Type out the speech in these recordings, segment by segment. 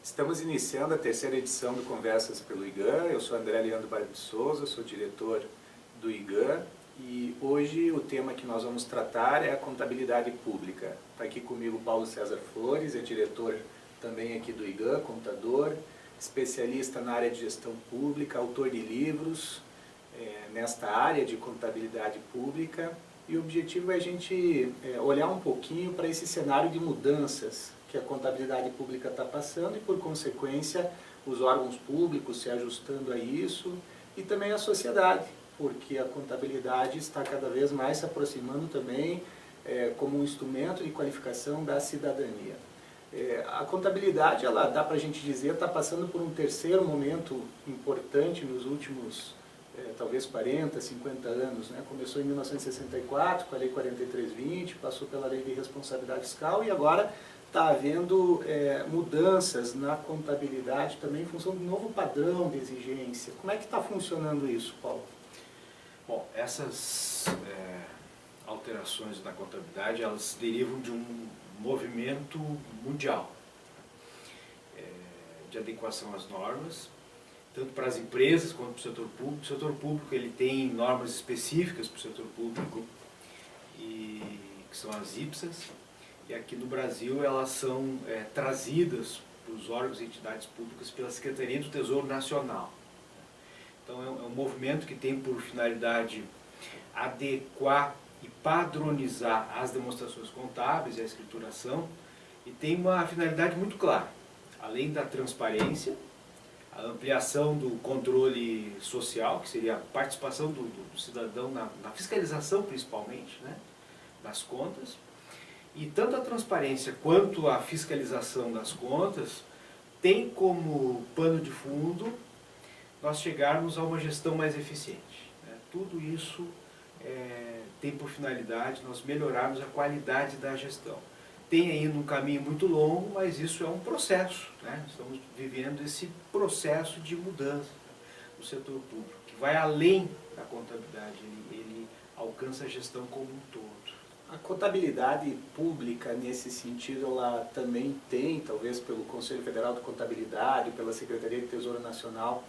Estamos iniciando a terceira edição do Conversas pelo IGAN. Eu sou André Leandro Barba de Souza, sou diretor do IGAN e hoje o tema que nós vamos tratar é a contabilidade pública. Está aqui comigo Paulo César Flores, é diretor também aqui do IGAN, contador, especialista na área de gestão pública, autor de livros nesta área de contabilidade pública. E o objetivo é a gente olhar um pouquinho para esse cenário de mudanças que a contabilidade pública está passando e, por consequência, os órgãos públicos se ajustando a isso e também a sociedade, porque a contabilidade está cada vez mais se aproximando também como um instrumento de qualificação da cidadania. A contabilidade, ela dá para a gente dizer, está passando por um terceiro momento importante nos últimos talvez 40, 50 anos, né? Começou em 1964 com a Lei 4320, passou pela Lei de Responsabilidade Fiscal e agora está havendo mudanças na contabilidade também em função do novo padrão de exigência. Como é que está funcionando isso, Paulo? Bom, essas alterações na contabilidade, elas derivam de um movimento mundial de adequação às normas, tanto para as empresas quanto para o setor público. O setor público ele tem normas específicas para o setor público, que são as IPSAS, e aqui no Brasil elas são trazidas para os órgãos e entidades públicas pela Secretaria do Tesouro Nacional. Então é um movimento que tem por finalidade adequar e padronizar as demonstrações contábeis e a escrituração, e tem uma finalidade muito clara, além da transparência, a ampliação do controle social, que seria a participação do cidadão na fiscalização principalmente, né, das contas, e tanto a transparência quanto a fiscalização das contas tem como pano de fundo nós chegarmos a uma gestão mais eficiente, né? Tudo isso tem por finalidade nós melhorarmos a qualidade da gestão. Tem ainda um caminho muito longo, mas isso é um processo, né? Estamos vivendo esse processo de mudança no setor público, que vai além da contabilidade, ele alcança a gestão como um todo. A contabilidade pública, nesse sentido, ela também tem, talvez pelo Conselho Federal de Contabilidade, pela Secretaria de Tesouro Nacional,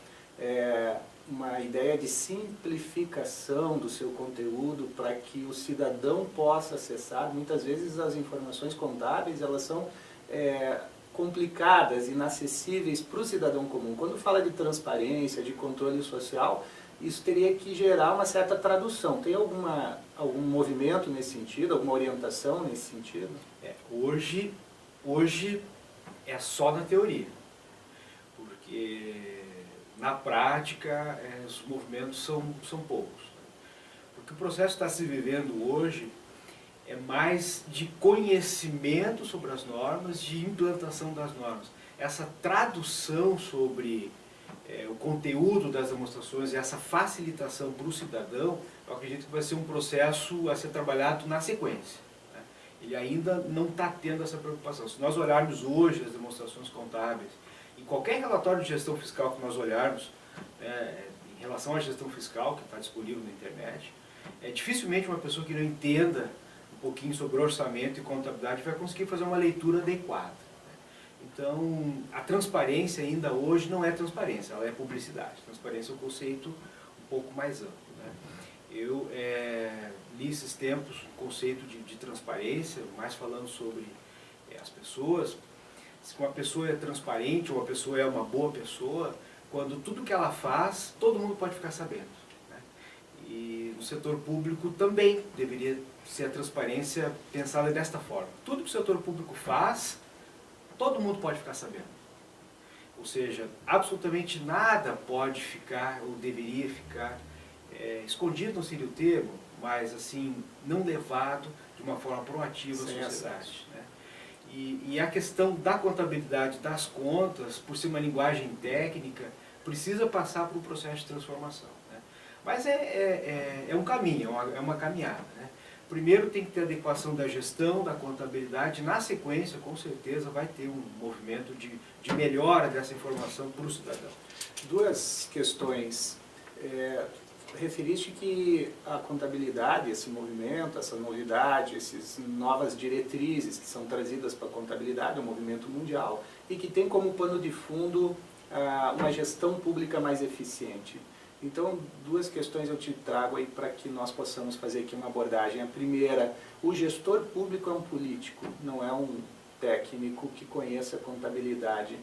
uma ideia de simplificação do seu conteúdo para que o cidadão possa acessar. Muitas vezes as informações contábeis elas são complicadas, inacessíveis para o cidadão comum. Quando fala de transparência, de controle social, isso teria que gerar uma certa tradução. Tem algum movimento nesse sentido, alguma orientação nesse sentido? Hoje é só na teoria, porque na prática os movimentos são poucos. Porque o processo que está se vivendo hoje é mais de conhecimento sobre as normas, de implantação das normas. Essa tradução sobre o conteúdo das demonstrações e essa facilitação para o cidadão, eu acredito que vai ser um processo a ser trabalhado na sequência, né? Ele ainda não está tendo essa preocupação. Se nós olharmos hoje as demonstrações contábeis, em qualquer relatório de gestão fiscal que nós olharmos, em relação à gestão fiscal, que está disponível na internet, dificilmente uma pessoa que não entenda um pouquinho sobre orçamento e contabilidade vai conseguir fazer uma leitura adequada. Então, a transparência ainda hoje não é transparência, ela é publicidade. Transparência é um conceito um pouco mais amplo, né? Eu li esses tempos o conceito de transparência, mais falando sobre as pessoas. Se uma pessoa é transparente, ou uma pessoa é uma boa pessoa, quando tudo que ela faz, todo mundo pode ficar sabendo, né? E no setor público também deveria ser a transparência pensada desta forma. Tudo que o setor público faz, todo mundo pode ficar sabendo. Ou seja, absolutamente nada pode ficar, ou deveria ficar, escondido não seria o termo, mas assim, não levado de uma forma proativa à sociedade, né? E a questão da contabilidade das contas, por ser uma linguagem técnica, precisa passar por um processo de transformação, né? Mas é um caminho, é uma caminhada, né? Primeiro tem que ter adequação da gestão, da contabilidade, na sequência, com certeza, vai ter um movimento de melhora dessa informação para o cidadão. Duas questões. referiste que a contabilidade, esse movimento, essa novidade, essas novas diretrizes que são trazidas para a contabilidade, é um movimento mundial, e que tem como pano de fundo uma gestão pública mais eficiente. Então, duas questões eu te trago aí para que nós possamos fazer aqui uma abordagem. A primeira, o gestor público é um político, não é um técnico que conheça a contabilidade.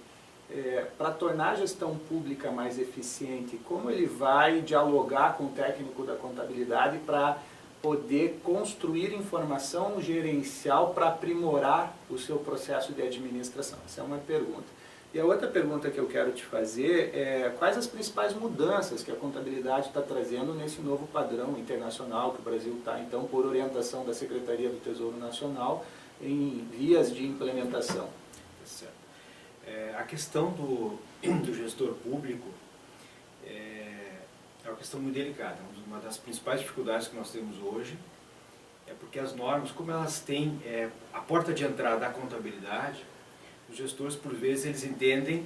Para tornar a gestão pública mais eficiente, como ele vai dialogar com o técnico da contabilidade para poder construir informação gerencial para aprimorar o seu processo de administração? Essa é uma pergunta. E a outra pergunta que eu quero te fazer é quais as principais mudanças que a contabilidade está trazendo nesse novo padrão internacional que o Brasil está, então, por orientação da Secretaria do Tesouro Nacional, em vias de implementação. Certo. A questão do gestor público é uma questão muito delicada. Uma das principais dificuldades que nós temos hoje é porque as normas, como elas têm a porta de entrada da contabilidade, os gestores, por vezes, eles entendem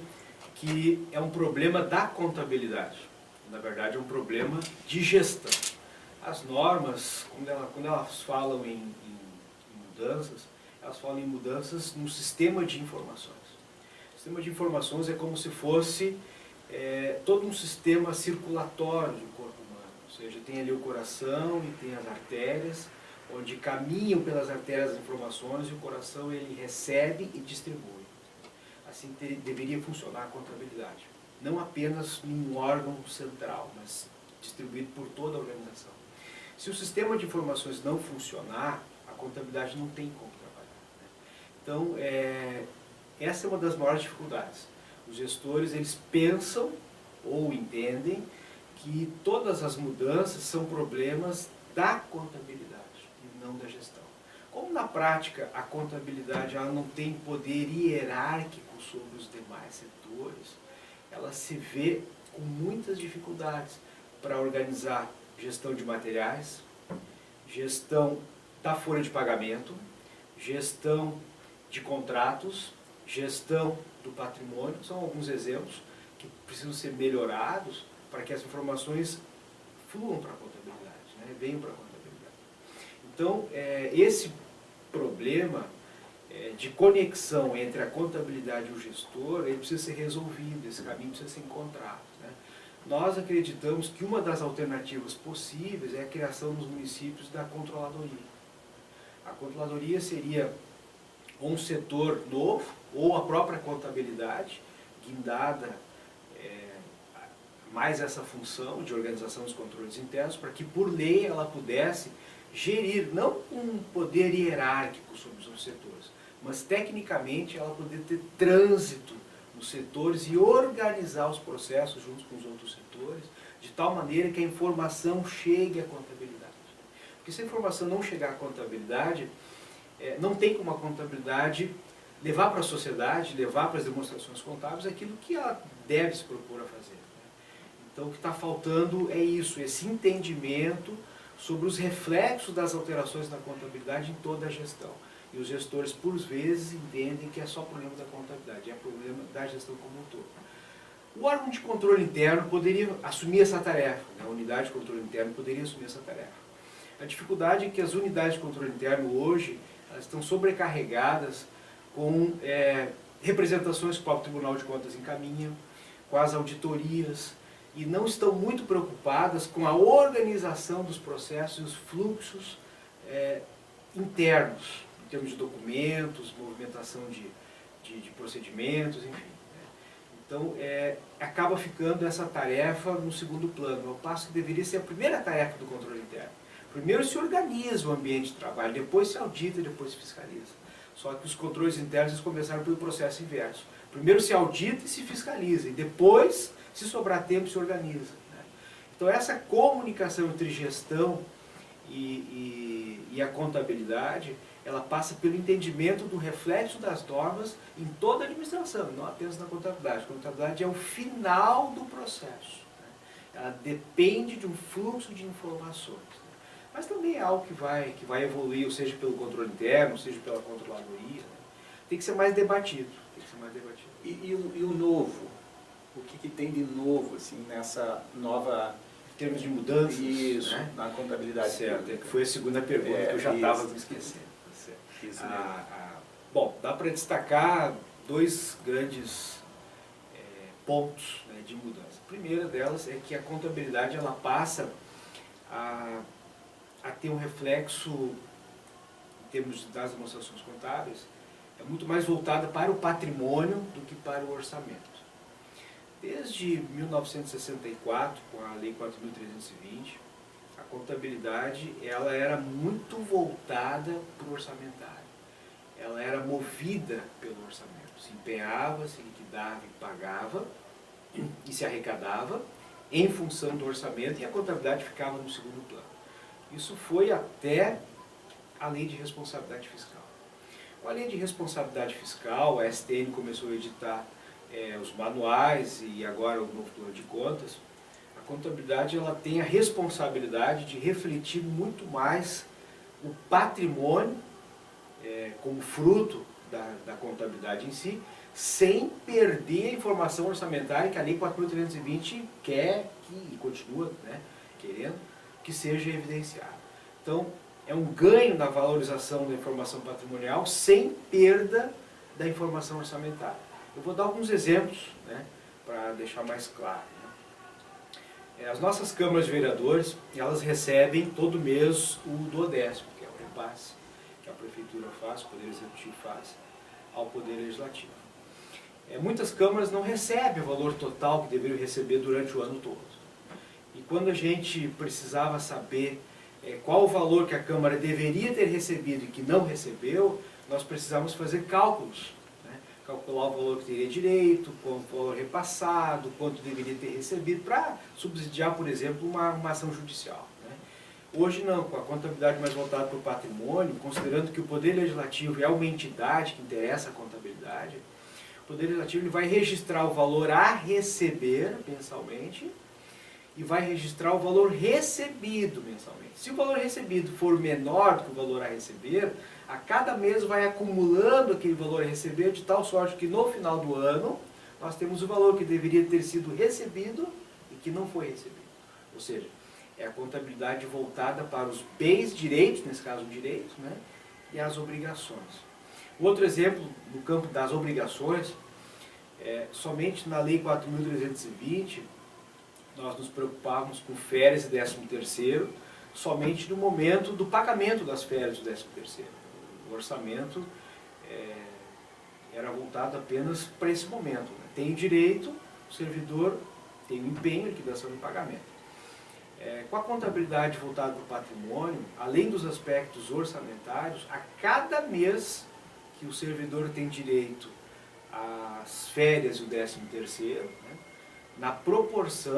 que é um problema da contabilidade. Na verdade, é um problema de gestão. As normas, quando elas falam em mudanças, elas falam em mudanças no sistema de informações. O sistema de informações é como se fosse todo um sistema circulatório do corpo humano. Ou seja, tem ali o coração e tem as artérias, onde caminham pelas artérias as informações e o coração ele recebe e distribui. Assim deveria funcionar a contabilidade. Não apenas em um órgão central, mas distribuído por toda a organização. Se o sistema de informações não funcionar, a contabilidade não tem como trabalhar, né? Então, essa é uma das maiores dificuldades. Os gestores, eles pensam ou entendem que todas as mudanças são problemas da contabilidade e não da gestão. Como na prática a contabilidade ela não tem poder hierárquico sobre os demais setores, ela se vê com muitas dificuldades para organizar gestão de materiais, gestão da folha de pagamento, gestão de contratos, gestão do patrimônio. São alguns exemplos que precisam ser melhorados para que as informações fluam para a contabilidade, né? Venham para a contabilidade. Então, esse problema de conexão entre a contabilidade e o gestor, ele precisa ser resolvido, esse caminho precisa ser encontrado, né? Nós acreditamos que uma das alternativas possíveis é a criação nos municípios da controladoria. A controladoria seria um setor novo, ou a própria contabilidade, guindada mais essa função de organização dos controles internos, para que por lei ela pudesse gerir, não com um poder hierárquico sobre os setores, mas tecnicamente ela poder ter trânsito nos setores e organizar os processos junto com os outros setores, de tal maneira que a informação chegue à contabilidade. Porque se a informação não chegar à contabilidade, não tem como a contabilidade levar para a sociedade, levar para as demonstrações contábeis aquilo que ela deve se propor a fazer, né? Então o que está faltando é isso, esse entendimento sobre os reflexos das alterações na contabilidade em toda a gestão. E os gestores, por vezes, entendem que é só problema da contabilidade, é problema da gestão como um todo. O órgão de controle interno poderia assumir essa tarefa, né? A unidade de controle interno poderia assumir essa tarefa. A dificuldade é que as unidades de controle interno hoje, elas estão sobrecarregadas com representações que o próprio Tribunal de Contas encaminha, com as auditorias, e não estão muito preocupadas com a organização dos processos e os fluxos internos, em termos de documentos, movimentação de procedimentos, enfim, né? Então, acaba ficando essa tarefa no segundo plano, ao passo que deveria ser a primeira tarefa do controle interno. Primeiro se organiza o ambiente de trabalho, depois se audita e depois se fiscaliza. Só que os controles internos eles começaram pelo processo inverso. Primeiro se audita e se fiscaliza, e depois, se sobrar tempo, se organiza, né? Então essa comunicação entre gestão e a contabilidade, ela passa pelo entendimento do reflexo das normas em toda a administração, não apenas na contabilidade. A contabilidade é o final do processo, né? Ela depende de um fluxo de informações, né? Mas também é algo que vai evoluir, ou seja pelo controle interno, ou seja pela controladoria, né? Tem que ser mais debatido. Tem que ser mais debatido. E o novo? O que tem de novo assim, nessa nova termos de mudanças. Isso, né? na contabilidade Certo, pública. que foi a segunda pergunta que eu já estava me esquecendo. Isso Bom, dá para destacar dois grandes pontos, né, de mudança. A primeira delas é que a contabilidade ela passa a ter um reflexo, em termos das demonstrações contábeis, é muito mais voltada para o patrimônio do que para o orçamento. Desde 1964, com a Lei 4.320, a contabilidade ela era muito voltada para o orçamentário. Ela era movida pelo orçamento. Se empenhava, se liquidava e pagava, e se arrecadava em função do orçamento, e a contabilidade ficava no segundo plano. Isso foi até a Lei de Responsabilidade Fiscal. Com a Lei de Responsabilidade Fiscal, a STN começou a editar os manuais e agora o novo plano de contas. A contabilidade ela tem a responsabilidade de refletir muito mais o patrimônio como fruto da contabilidade em si, sem perder a informação orçamentária que a Lei 4.320 quer e continua, né, querendo que seja evidenciada. Então, é um ganho na valorização da informação patrimonial sem perda da informação orçamentária. Eu vou dar alguns exemplos, né, para deixar mais claro. Né? As nossas câmaras de vereadores, elas recebem todo mês o duodécimo, que é o repasse que a Prefeitura faz, o Poder Executivo faz, ao Poder Legislativo. Muitas câmaras não recebem o valor total que deveriam receber durante o ano todo. E quando a gente precisava saber qual o valor que a Câmara deveria ter recebido e que não recebeu, nós precisávamos fazer cálculos. Né? Calcular o valor que teria direito, quanto o valor repassado, quanto deveria ter recebido, para subsidiar, por exemplo, uma ação judicial. Né? Hoje não, com a contabilidade mais voltada para o patrimônio, considerando que o Poder Legislativo é uma entidade que interessa a contabilidade, o Poder Legislativo ele vai registrar o valor a receber mensalmente e vai registrar o valor recebido mensalmente. Se o valor recebido for menor do que o valor a receber, a cada mês vai acumulando aquele valor a receber, de tal sorte que no final do ano nós temos o valor que deveria ter sido recebido e que não foi recebido. Ou seja, é a contabilidade voltada para os bens, direitos, nesse caso direitos, né, e as obrigações. Outro exemplo, no campo das obrigações, somente na Lei 4.320, nós nos preocupávamos com férias e 13º, somente no momento do pagamento das férias do 13º. O orçamento era voltado apenas para esse momento. Né? Tem o direito, o servidor tem o empenho, liquidação e pagamento. Com a contabilidade voltada para o patrimônio, além dos aspectos orçamentários, a cada mês que o servidor tem direito às férias e o 13º, né, na proporção